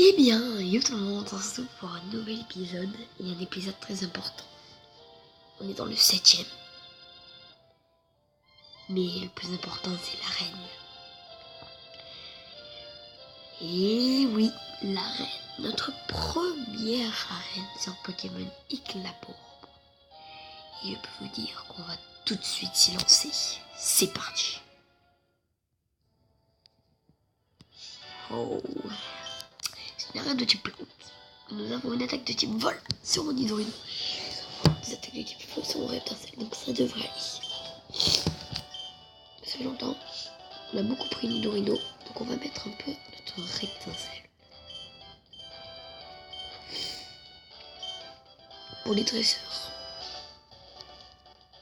Eh bien, yo tout le monde, on se retrouve pour un nouvel épisode, et un épisode très important. On est dans le 7ème. Mais le plus important, c'est l'arène. Et oui, l'arène. Notre première arène sur Pokémon Éclabourbe. Et je peux vous dire qu'on va tout de suite s'y lancer. C'est parti. Oh. C'est une arène de type plante. Nous avons une attaque de type vol sur mon Nidorino. Des attaques de type feu sur mon Reptincelle, donc ça devrait aller. Ça fait longtemps. On a beaucoup pris Nidorino, donc on va mettre un peu notre Reptincelle. Pour les dresseurs.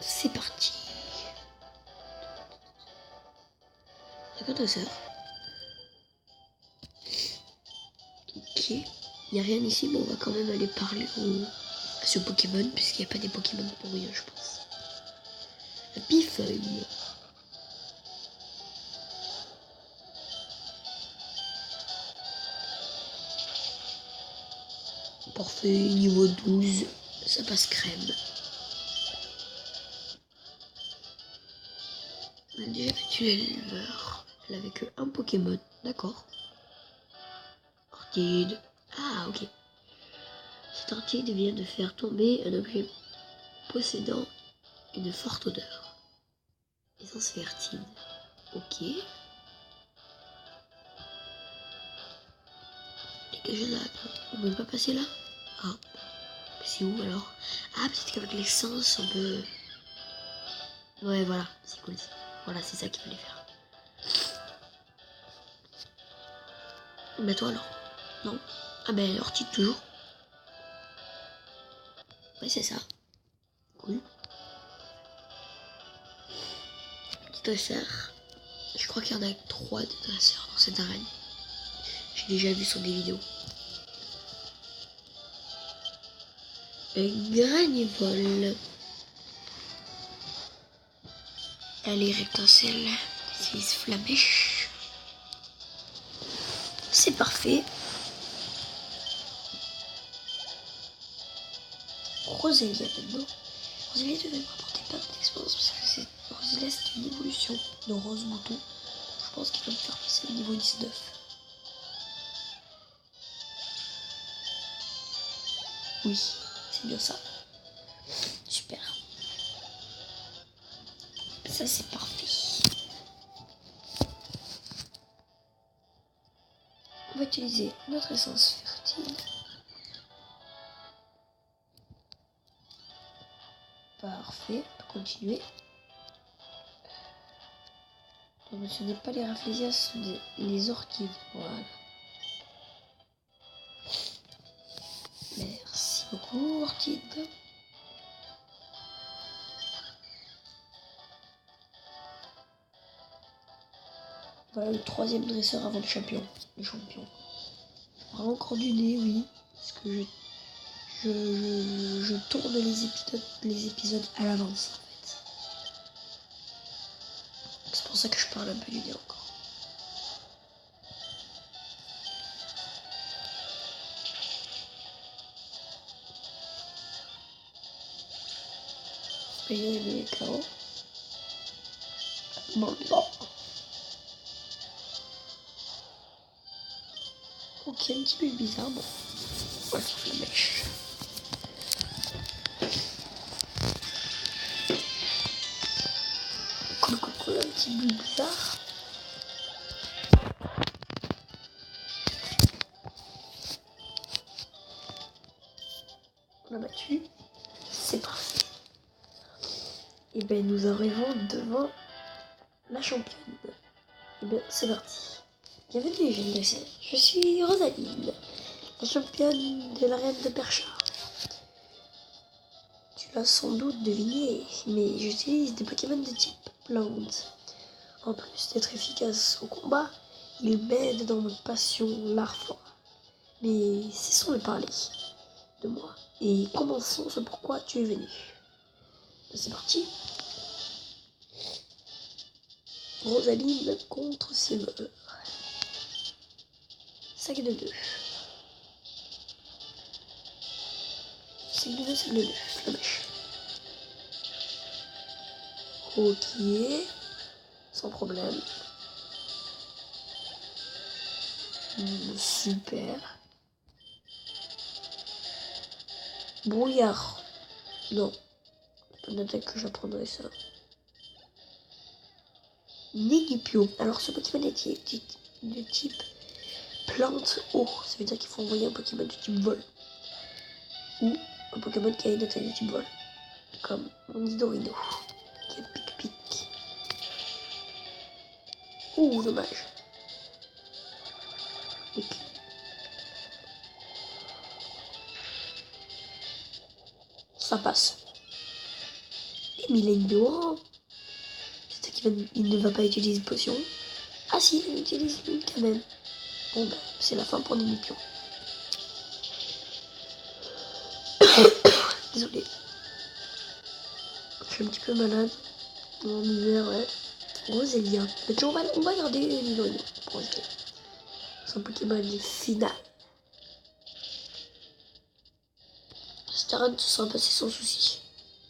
C'est parti. D'accord, dresseur. Ok. Il n'y a rien ici, mais on va quand même aller parler à ce Pokémon, puisqu'il n'y a pas des Pokémon pour rien, je pense. La Pifeuille. Parfait, niveau 12, ça passe crème. On a déjà battu l'éleveur. Elle avait que un Pokémon, d'accord. Orchide. Ah, ok. Cette orchide vient de faire tomber un objet possédant une forte odeur. Essence fertile. Ok. Dégagez là. On peut pas passer là? Ah. C'est où alors? Ah, peut-être qu'avec l'essence on peut... Ouais, voilà. C'est cool. Voilà, c'est ça qu'il fallait faire. Bah toi alors? Non? Ah ben orchide toujours. Ouais, c'est ça. Cool. Petit dresseur. Je crois qu'il y en a 3 de dresseurs dans cette arène. J'ai déjà vu sur des vidéos. Granivole. Allez, Reptincelle. C'est Flamèche. C'est parfait. Rosélia maintenant. Rosélia devait me rapporter pas d'expérience parce que Rosélia c'est une évolution de Rose Mouton. Je pense qu'il va me faire passer le niveau 19. Oui, c'est bien ça. Super. Ça c'est parfait. On va utiliser notre essence fertile. Parfait, on peut continuer. Donc ce n'est pas les Rafflesia, ce sont les orchides. Voilà. Merci beaucoup, orchide. Voilà le 3ème dresseur avant le champion. Le champion. Je parle encore du nez, oui. Parce que je tourne les épisodes à l'avance en fait. C'est pour ça que je parle un peu du nez encore. Payer les carreaux. Bon. Ok, un petit peu bizarre, bon. On va faire la mèche. Cool, un petit bout bizarre. On a battu. C'est parfait. Et ben nous arrivons devant la championne. Et bien c'est parti. Bienvenue, jeune dresseur. Je suis Rosaline, la championne de l'arène de Perchard. Tu l'as sans doute deviné, mais j'utilise des Pokémon de type plante. En plus d'être efficace au combat, ils m'aident dans ma passion larva. Mais cessons de parler de moi et commençons ce pourquoi tu es venu. C'est parti. Rosaline contre Silver. Sac de 2. Saigle 2, Flamèche. Ok. Sans problème. Super. Brouillard. Non. Pas d'attaque que j'apprendrai ça. Négipio. Alors ce Pokémon est de type plante eau. Ça veut dire qu'il faut envoyer un Pokémon de type vol. Ou un Pokémon qui a une attaque de type vol. Comme mon Nidorino. Qui a pic-pic. Ouh, dommage. Ça passe. Et Millennium. Il ne va pas utiliser de potion. Ah si, il utilise une quand même. Bon bah, c'est la fin pour les Nipions. Désolé. Je suis un petit peu malade. En hiver, ouais. Roselia. Mais on va garder Nidorino pour Roselia. Son Pokémon final. Staran se sera passé sans souci.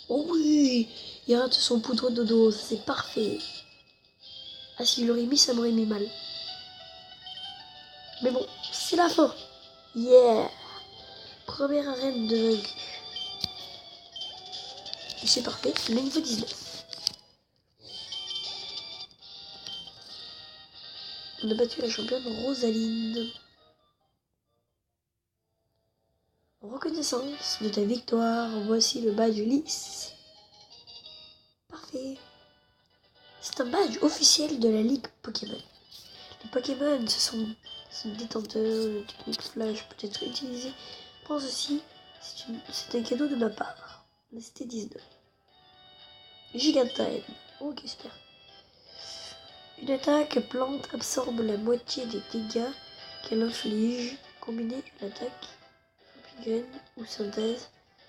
Oh oui, il rate son poudre dodo, c'est parfait. Ah, s'il l'aurait mis, ça m'aurait mis mal. Mais bon, c'est la fin. Yeah. Première arène de vaincu. C'est parfait, le niveau 19. On a battu la championne Rosaline. En reconnaissance de ta victoire, voici le badge lisse. Parfait. C'est un badge officiel de la Ligue Pokémon. Les Pokémon sont détenteurs de technique flash peut être utilisée. Pense aussi, c'est un cadeau de ma part. C'était 19. Gigantine. Ok, super. Une attaque plante absorbe la moitié des dégâts qu'elle inflige. Combinée à l'attaque graine ou synthèse,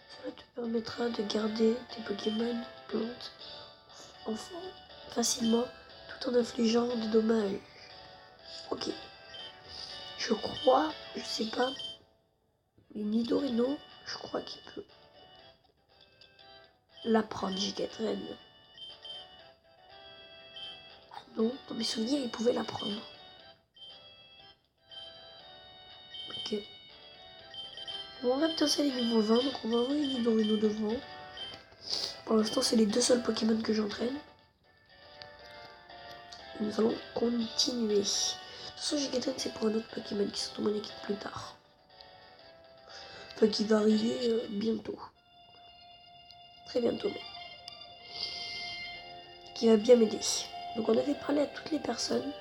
cela te permettra de garder tes Pokémon plantes enfants facilement tout en infligeant des dommages. Ok. Je crois, je sais pas, mais Nidorino, je crois qu'il peut l'apprendre, Gigadrain. Ah non, dans mes souvenirs, il pouvait l'apprendre. Ok. Mon Reptile est niveau 20, donc on va envoyer Nidorino devant. Pour l'instant, c'est les deux seuls Pokémon que j'entraîne. Nous allons continuer. De toute façon, Gigadrain, c'est pour un autre Pokémon qui sera dans mon équipe plus tard. Enfin, qui va arriver bientôt. Très bientôt, mais. Qui va bien m'aider. Donc, on avait parlé à toutes les personnes.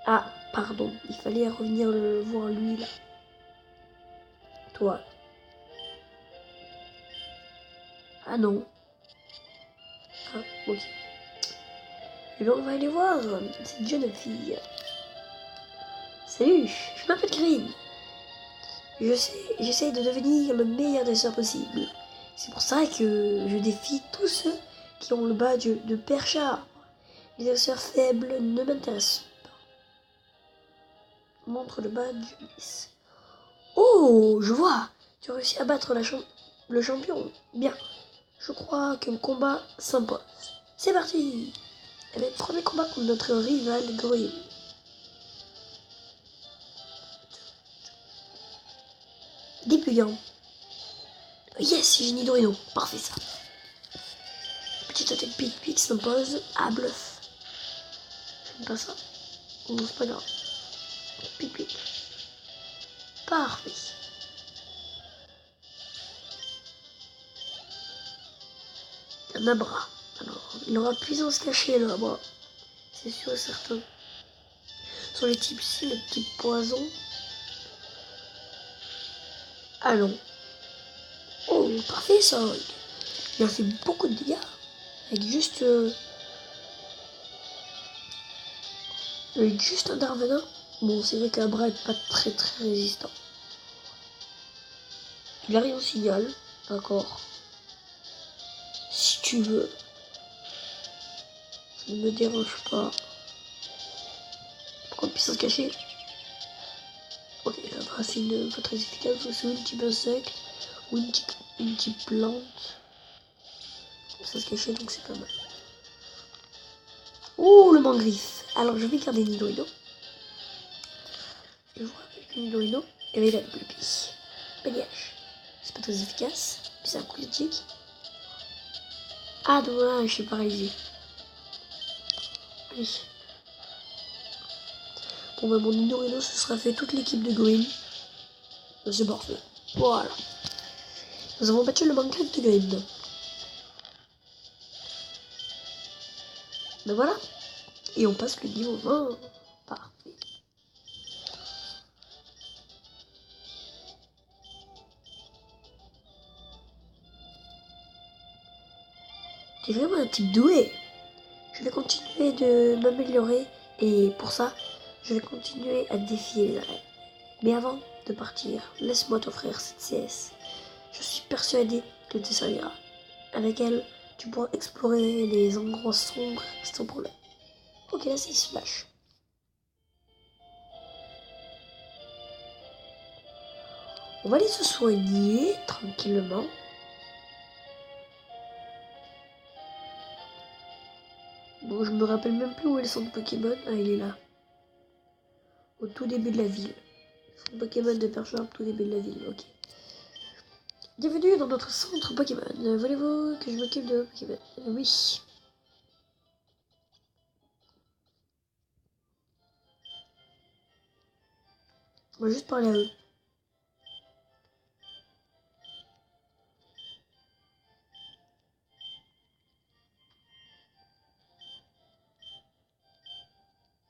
Ah, pardon. Il fallait revenir le voir lui, là. Toi. Ah non. Ah, ok. Et bien, on va aller voir cette jeune fille. Salut, je m'appelle Green. J'essaie de devenir le meilleur dresseur possible. C'est pour ça que je défie tous ceux qui ont le badge de perchard. Les dresseurs faibles ne m'intéressent pas. Montre le badge lisse. Oh, je vois. Tu as réussi à battre le champion. Bien. Je crois que le combat s'impose. C'est parti. Eh bien, premier combat contre notre rival Gorille. Débuyant. Yes, j'ai Nidorino. Parfait ça. Petite attaque pic s'impose. Ah, bluff. J'aime pas ça. Oh, c'est pas grave. Pic. Parfait. Un Abra. Alors, il aura puissance cachée le Abra. C'est sûr et certain. Sur les types ci, le type poison. Allons. Oh, parfait ça. Il a fait beaucoup de dégâts. Avec juste un Darvenin. Bon, c'est vrai qu'Abra est pas très résistant. Il arrive au signal. D'accord. Si tu veux. Ça ne me dérange pas. Pourquoi puissance cachée? Ok, Abra c'est une fois très efficace. Aussi, type insecte. Ou une petite plante. Ça se cachait, donc c'est pas mal. Oh, le mangriffe. Alors, je vais garder Nidorino. Je vois avec Nidorino. Et là, il a le Blippi. Balayage. C'est pas très efficace. Puis c'est un coup critique. Ah, dommage, je suis paralysé. Oui. Bon, bah, mon Nidorino, ce sera fait toute l'équipe de Green. C'est parfait. Voilà. Nous avons battu le Minecraft de Green. Ben voilà. Et on passe le niveau 20. Parfait. T'es vraiment un type doué. Je vais continuer de m'améliorer. Et pour ça, je vais continuer à défier les arènes. Mais avant de partir, laisse-moi t'offrir cette CS. Je suis persuadé que te servira. Avec elle, tu pourras explorer les endroits sombres sans problème. Ok, là c'est Slash. On va aller se soigner tranquillement. Bon, je me rappelle même plus où est le centre Pokémon. Ah, il est là. Au tout début de la ville. Centre Pokémon de Perchard, au tout début de la ville. Ok. Bienvenue dans notre centre Pokémon. Voulez-vous que je m'occupe de Pokémon? Oui. On va juste parler à eux.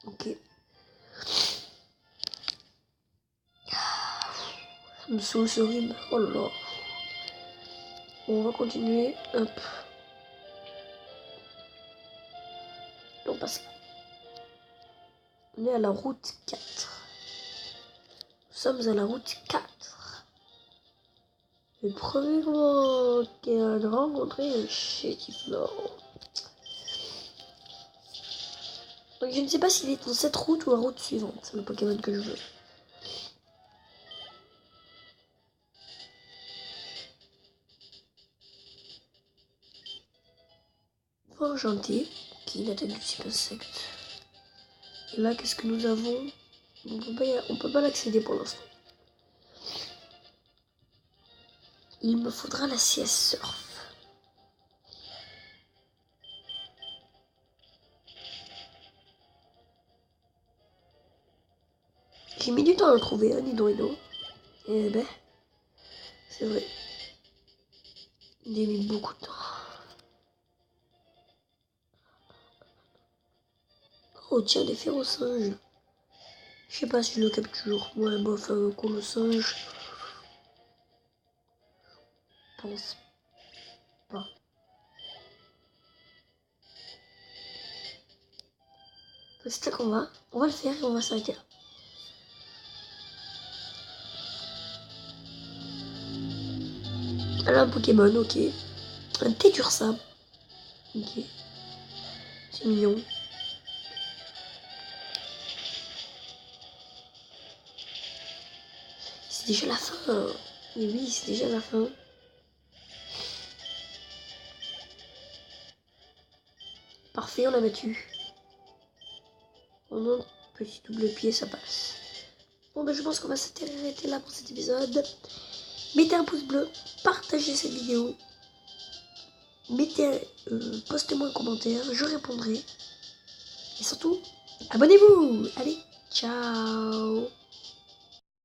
Ok. Ça me saoule ce rime. Oh là là. Bon, on va continuer. Hop. Et on passe là. On est à la route 4. Nous sommes à la route 4. Le premier moment qu'elle a rencontré un Chétiflore. Donc je ne sais pas s'il est dans cette route ou la route suivante. C'est le Pokémon que je veux. Oh, gentil. Ok, il attaque du type insecte. Et là, qu'est-ce que nous avons? On peut pas l'accéder pour l'instant. Il me faudra la CS Surf. J'ai mis du temps à le trouver, un Nidorino. Eh ben, c'est vrai. J'ai mis beaucoup de temps. Oh, tiens, des férocinges. Je sais pas si je le capte toujours. Ouais, bof, un colosinge. Je pense pas. C'est là qu'on va. On va le faire et on va s'arrêter là. Alors, un Pokémon, ok. Un Tétursam. Ok. C'est mignon. C'est déjà la fin. Et oui, c'est déjà la fin. Parfait, on l'a battu. On a un petit double pied, ça passe. Bon, ben je pense qu'on va s'arrêter là pour cet épisode. Mettez un pouce bleu, partagez cette vidéo. Postez-moi un commentaire, je répondrai. Et surtout, abonnez-vous. Allez, ciao.